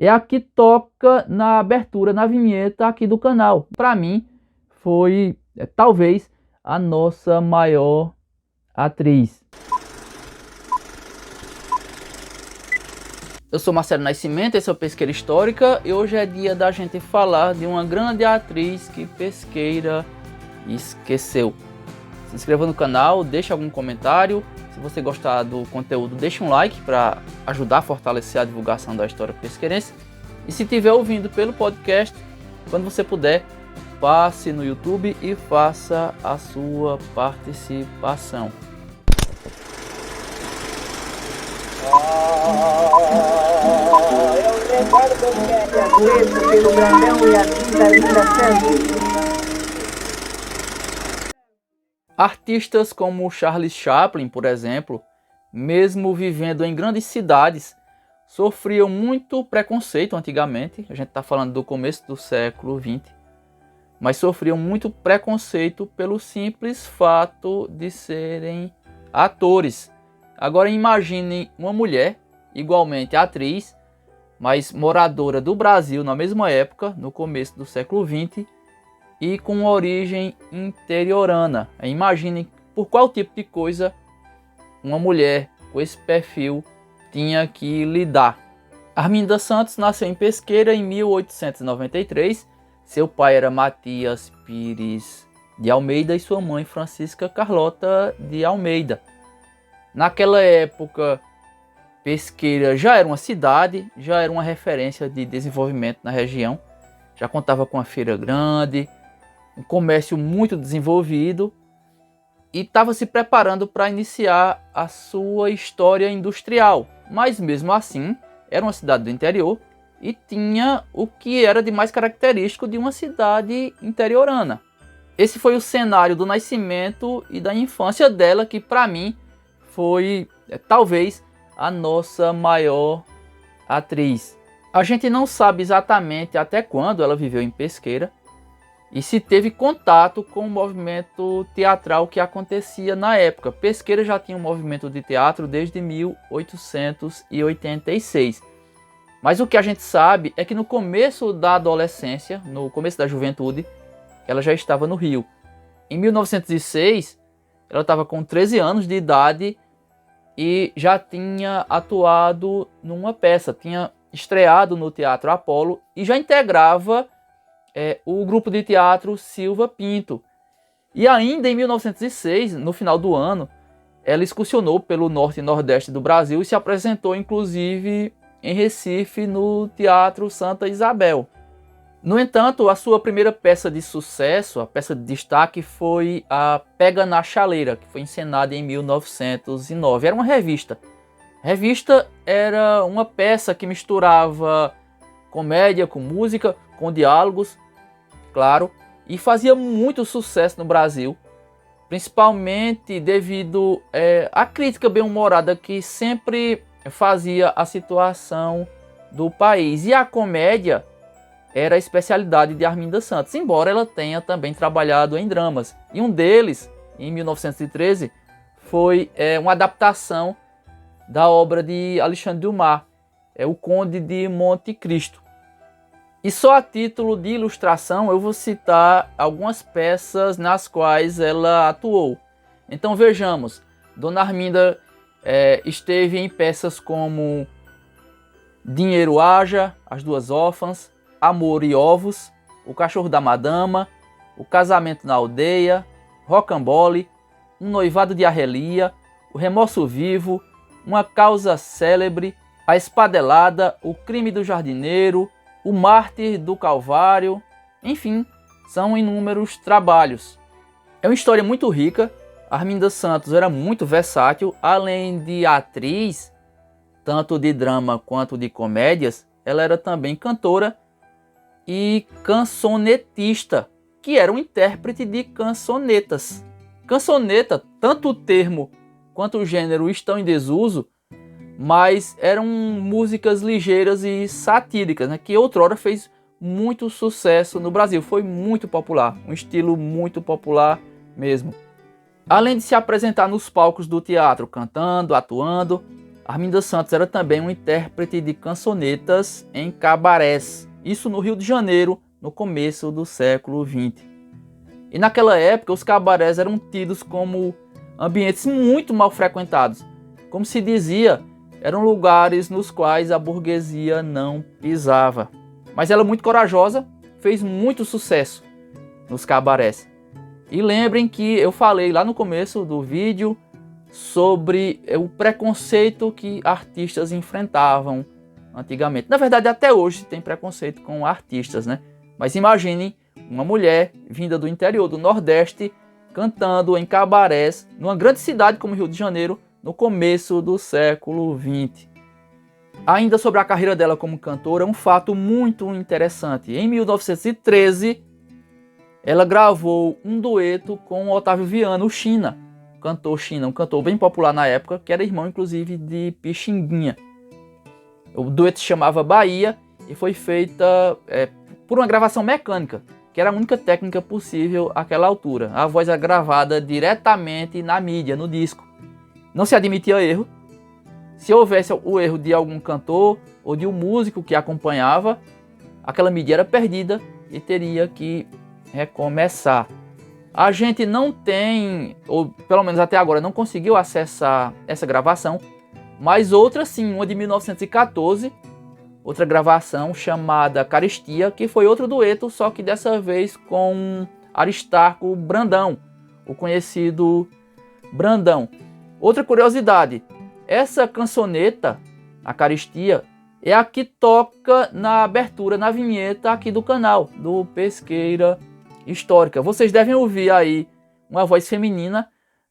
é a que toca na abertura, na vinheta aqui do canal. Para mim, foi talvez a nossa maior atriz. Eu sou Marcelo Nascimento, esse é o Pesqueira Histórica e hoje é dia da gente falar de uma grande atriz que Pesqueira esqueceu. Se inscreva no canal, deixe algum comentário. Se você gostar do conteúdo, deixe um like para ajudar a fortalecer a divulgação da história pesqueirense. E se estiver ouvindo pelo podcast, quando você puder, passe no YouTube e faça a sua participação. Eu recordo que era aguento pelo brandão e a tinta linda sangue. Artistas como Charles Chaplin, por exemplo, mesmo vivendo em grandes cidades, sofriam muito preconceito antigamente. A gente está falando do começo do século XX. Mas sofriam muito preconceito pelo simples fato de serem atores. Agora imaginem uma mulher, igualmente atriz, mas moradora do Brasil na mesma época, no começo do século XX, e com origem interiorana. Imaginem por qual tipo de coisa uma mulher com esse perfil tinha que lidar. Arminda Santos nasceu em Pesqueira em 1893. Seu pai era Matias Pires de Almeida e sua mãe Francisca Carlota de Almeida. Naquela época, Pesqueira já era uma cidade, já era uma referência de desenvolvimento na região. Já contava com uma feira grande, um comércio muito desenvolvido e estava se preparando para iniciar a sua história industrial. Mas mesmo assim, era uma cidade do interior e tinha o que era de mais característico de uma cidade interiorana. Esse foi o cenário do nascimento e da infância dela, que para mim foi talvez a nossa maior atriz. A gente não sabe exatamente até quando ela viveu em Pesqueira e se teve contato com o movimento teatral que acontecia na época. Pesqueira já tinha um movimento de teatro desde 1886. Mas o que a gente sabe é que no começo da adolescência, no começo da juventude, ela já estava no Rio. Em 1906, ela estava com 13 anos de idade e já tinha atuado numa peça, tinha estreado no Teatro Apolo e já integrava o grupo de teatro Silva Pinto. E ainda em 1906, no final do ano, ela excursionou pelo norte e nordeste do Brasil e se apresentou inclusive em Recife no Teatro Santa Isabel. No entanto, a sua primeira peça de sucesso, a peça de destaque, foi a Pega na Chaleira, que foi encenada em 1909. Era uma revista. A revista era uma peça que misturava comédia com música, com diálogos, claro, e fazia muito sucesso no Brasil, principalmente devido à crítica bem-humorada que sempre fazia a situação do país. E a comédia era a especialidade de Arminda Santos, embora ela tenha também trabalhado em dramas. E um deles, em 1913, foi uma adaptação da obra de Alexandre Dumas, O Conde de Monte Cristo. E só a título de ilustração eu vou citar algumas peças nas quais ela atuou. Então vejamos, Dona Arminda esteve em peças como Dinheiro Haja, As Duas Órfãs, Amor e Ovos, O Cachorro da Madama, O Casamento na Aldeia, Rocambole, Um Noivado de Arrelia, O Remorso Vivo, Uma Causa Célebre, A Espadelada, O Crime do Jardineiro, O Mártir do Calvário, enfim, são inúmeros trabalhos. É uma história muito rica. Arminda Santos era muito versátil, além de atriz, tanto de drama quanto de comédias, ela era também cantora e cancionetista, que era um intérprete de cançonetas. Cançoneta, tanto o termo quanto o gênero estão em desuso, mas eram músicas ligeiras e satíricas, né, que outrora fez muito sucesso no Brasil. Foi muito popular, um estilo muito popular mesmo. Além de se apresentar nos palcos do teatro, cantando, atuando, Arminda Santos era também um intérprete de cançonetas em cabarés, isso no Rio de Janeiro, no começo do século XX. E naquela época os cabarés eram tidos como ambientes muito mal frequentados. Como se dizia, eram lugares nos quais a burguesia não pisava. Mas ela, muito corajosa, fez muito sucesso nos cabarés. E lembrem que eu falei lá no começo do vídeo sobre o preconceito que artistas enfrentavam antigamente. Na verdade, até hoje tem preconceito com artistas, né? Mas imaginem uma mulher vinda do interior do Nordeste cantando em cabarés numa grande cidade como Rio de Janeiro no começo do século XX. Ainda sobre a carreira dela como cantora, um fato muito interessante. Em 1913, ela gravou um dueto com o Otávio Viana, o China, um cantor bem popular na época, que era irmão inclusive de Pixinguinha. O dueto se chamava Bahia e foi feita por uma gravação mecânica, que era a única técnica possível àquela altura. A voz era gravada diretamente na mídia, no disco. Não se admitia erro. Se houvesse o erro de algum cantor ou de um músico que acompanhava, aquela mídia era perdida e teria que recomeçar. A gente não tem, ou pelo menos até agora, não conseguiu acessar essa gravação, mas outra sim, uma de 1914, outra gravação chamada Caristia, que foi outro dueto, só que dessa vez com Aristarco Brandão, o conhecido Brandão. Outra curiosidade, essa cançoneta, a Caristia, é a que toca na abertura, na vinheta aqui do canal, do Pesqueira Histórica. Vocês devem ouvir aí uma voz feminina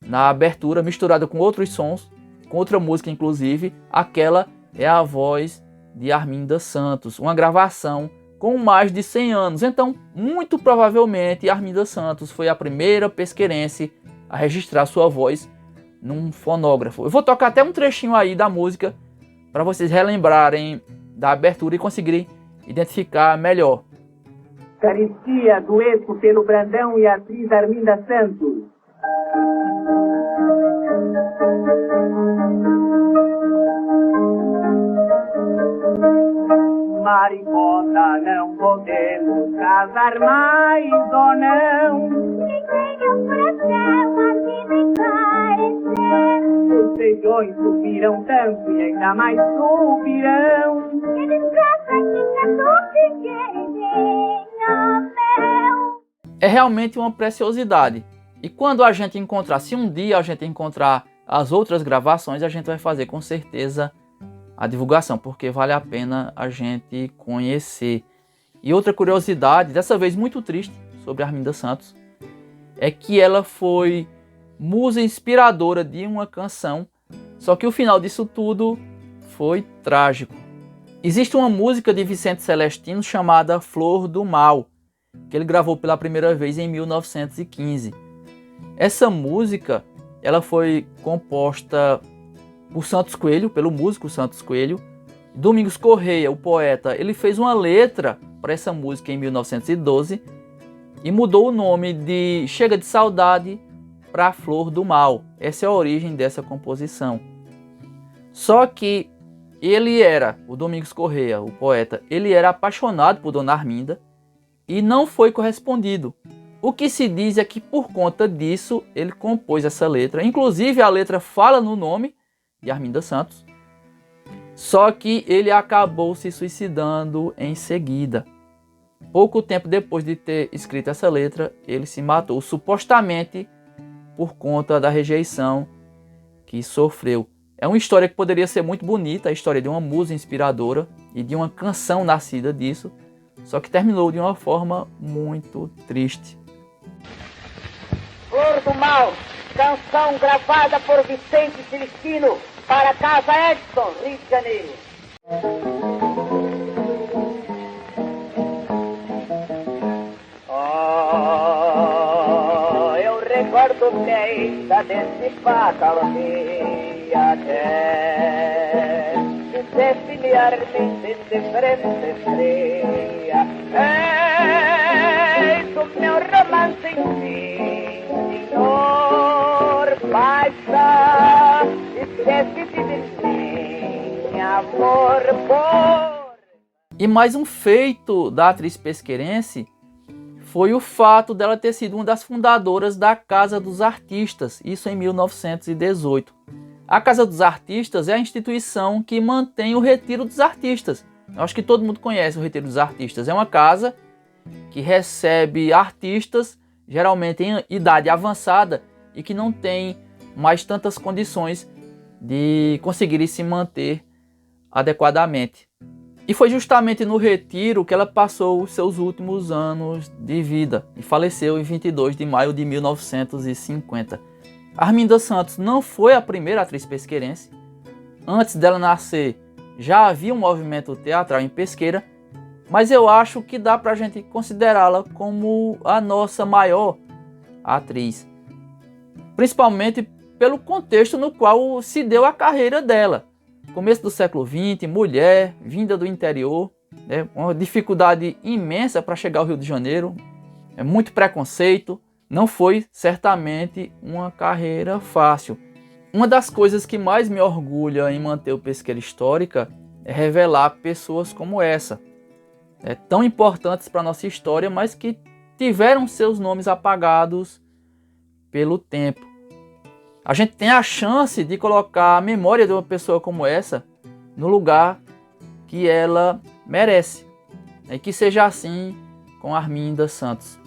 na abertura, misturada com outros sons, com outra música inclusive. Aquela é a voz de Arminda Santos, uma gravação com mais de 100 anos. Então, muito provavelmente, Arminda Santos foi a primeira pesqueirense a registrar sua voz num fonógrafo. Eu vou tocar até um trechinho aí da música para vocês relembrarem da abertura e conseguirem identificar melhor. Caristia, dueto pelo Brandão e a atriz Arminda Santos. Maricota, não podemos casar mais ou não. Ninguém é um coração, a vida encarecer. Os feijões subiram tanto e ainda mais subirão. Que desgraça que cantou pequenininho, meu. É realmente uma preciosidade. E quando a gente encontrar, se um dia a gente encontrar as outras gravações, a gente vai fazer com certeza a divulgação, porque vale a pena a gente conhecer. E outra curiosidade, dessa vez muito triste, sobre Arminda Santos, é que ela foi musa inspiradora de uma canção, só que o final disso tudo foi trágico. Existe uma música de Vicente Celestino chamada Flor do Mal, que ele gravou pela primeira vez em 1915. Essa música ela foi composta por Santos Coelho, pelo músico Santos Coelho. Domingos Correia, o poeta, ele fez uma letra para essa música em 1912 e mudou o nome de Chega de Saudade para Flor do Mal. Essa é a origem dessa composição. Só que o Domingos Correia, o poeta, ele era apaixonado por Dona Arminda e não foi correspondido. O que se diz é que por conta disso ele compôs essa letra. Inclusive a letra fala no nome de Arminda Santos, só que ele acabou se suicidando em seguida. Pouco tempo depois de ter escrito essa letra, ele se matou, supostamente por conta da rejeição que sofreu. É uma história que poderia ser muito bonita, a história de uma musa inspiradora e de uma canção nascida disso, só que terminou de uma forma muito triste. Flor do Mal, canção gravada por Vicente Celestino para Casa Edson, Rio de Janeiro. Oh, eu recordo bem da desse fatalmente até definiar-me de frente fria. Ei, do meu romance em si, Senhor, basta, esquece de mim. amor por... E mais um feito da atriz pesqueirense foi o fato dela ter sido uma das fundadoras da Casa dos Artistas, isso em 1918. A Casa dos Artistas é a instituição que mantém o Retiro dos Artistas. Eu acho que todo mundo conhece o Retiro dos Artistas. É uma casa que recebe artistas, geralmente em idade avançada, e que não tem mais tantas condições de conseguirem se manter adequadamente. E foi justamente no retiro que ela passou os seus últimos anos de vida e faleceu em 22 de maio de 1950. Arminda Santos não foi a primeira atriz pesqueirense. Antes dela nascer, já havia um movimento teatral em Pesqueira, mas eu acho que dá para a gente considerá-la como a nossa maior atriz. Principalmente pelo contexto no qual se deu a carreira dela. Começo do século XX, mulher, vinda do interior, né, uma dificuldade imensa para chegar ao Rio de Janeiro, muito preconceito, não foi certamente uma carreira fácil. Uma das coisas que mais me orgulha em manter o Pesqueira Histórica é revelar pessoas como essa, tão importantes para a nossa história, mas que tiveram seus nomes apagados pelo tempo. A gente tem a chance de colocar a memória de uma pessoa como essa no lugar que ela merece. E que seja assim com Arminda Santos.